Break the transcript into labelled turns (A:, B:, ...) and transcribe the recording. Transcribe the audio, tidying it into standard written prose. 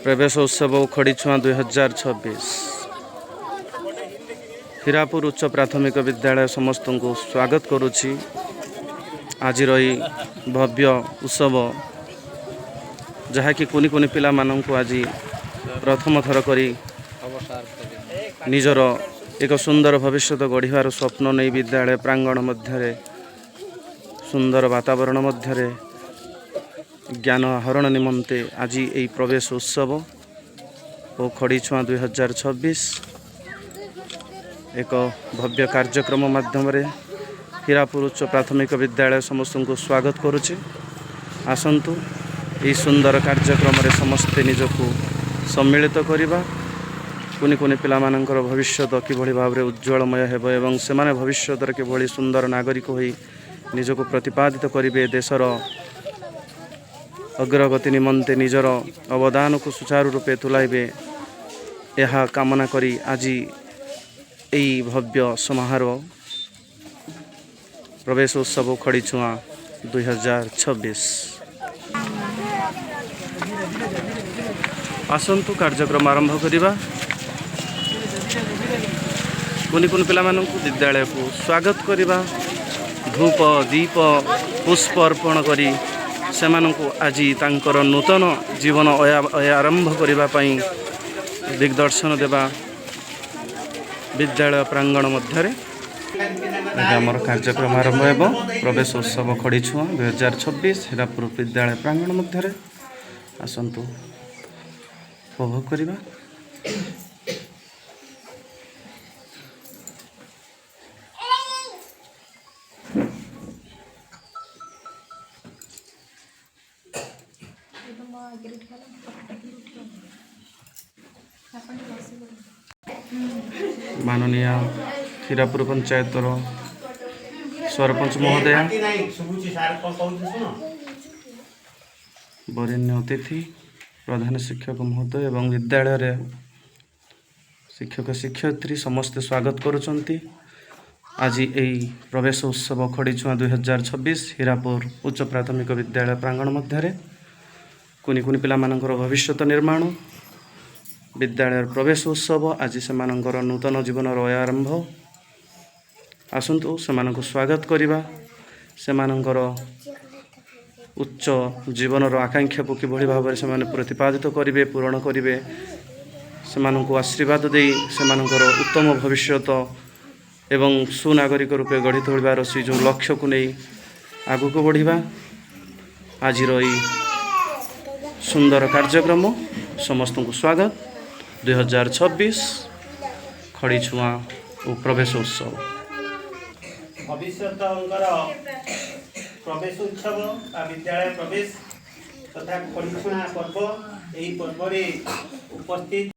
A: प्रवेश उत्सव खड़ीछुआ 2026 हीरापुर उच्च प्राथमिक विद्यालय समस्त को स्वागत करुछि। आज भव्य उत्सव जहाँकि कुनि कुनि पिला माननकु आज प्रथम थर करी निजर एक सुंदर भविष्य गढ़िवार स्वप्न नहीं विद्यालय प्रांगण मध्य सुंदर वातावरण मध्य ज्ञान आहरण निमंते आज यही प्रवेश उत्सव और खड़ीछुआ 2026 एक भव्य कार्यक्रम माध्यम हीरापुर उच्च प्राथमिक विद्यालय समस्त को स्वागत करुछि। आसंतु यही सुंदर कार्यक्रम समस्ते निजको सम्मिलित करवा कुनि कुनि पिला मानकर भविष्य किभली भाव उज्ज्वलमय हेब एवं सेमाने भविष्य किभली सुंदर नागरिक होई निजको प्रतिपादित करिवे देशर अग्रगति निमंते निजर अवदान को सुचारू रूपे तुलाइबे यह कामना करी आज यही भव्य समारोह प्रवेश उत्सव खड़ीछुआ 2026 आसंतु कार्यक्रम आरंभ करिबा। कुनि कुनि पिला माननकु विद्यालय को स्वागत करिबा धूप दीप पुष्प अर्पण करी सेमानंकु आज तांकर नूतन जीवन आरंभ करिबा पई दिग्दर्शन देवा विद्यालय प्रांगण मध्य आमर कार्यक्रम आरंभ एवं प्रवेश उत्सव खड़ीछुआ 2026 हीरापुर विद्यालय प्रांगण मध्य आसंतु उपभोग करिबा। माननीय हीरापुर पंचायत सरपंच महोदय वरेण्य अतिथि प्रधान शिक्षक महोदय एवं विद्यालय शिक्षक शिक्षयित्री समस्ते स्वागत करुचंती। आज यही प्रवेश उत्सव खड़ीछुआ 2026 हीरापुर उच्च प्राथमिक विद्यालय प्रांगण मध्य कुनि कुनि पिला मानकर भविष्यत निर्माण विद्यालय प्रवेश उत्सव आज से नूतन जीवन आरंभ आसंतु से स्वागत करवा से उच्च जीवन आकांक्षा को किभली भाव से प्रतिपादित करेंगे पूरण करेंगे से आशीर्वाद दे से उत्तम भविष्यत एवं सुनागरिक रूपे गढ़ी तोड़बार से जो लक्ष्य को नहीं आगु को बढ़िबा आज सुंदर कार्यक्रम समस्त को स्वागत 2026 खड़ीछुआ और प्रवेश उत्सव
B: भविष्यत प्रवेश उत्सव विद्यालय प्रवेश तथा खड़ीछुआ पर्व यही पर्व उपस्थित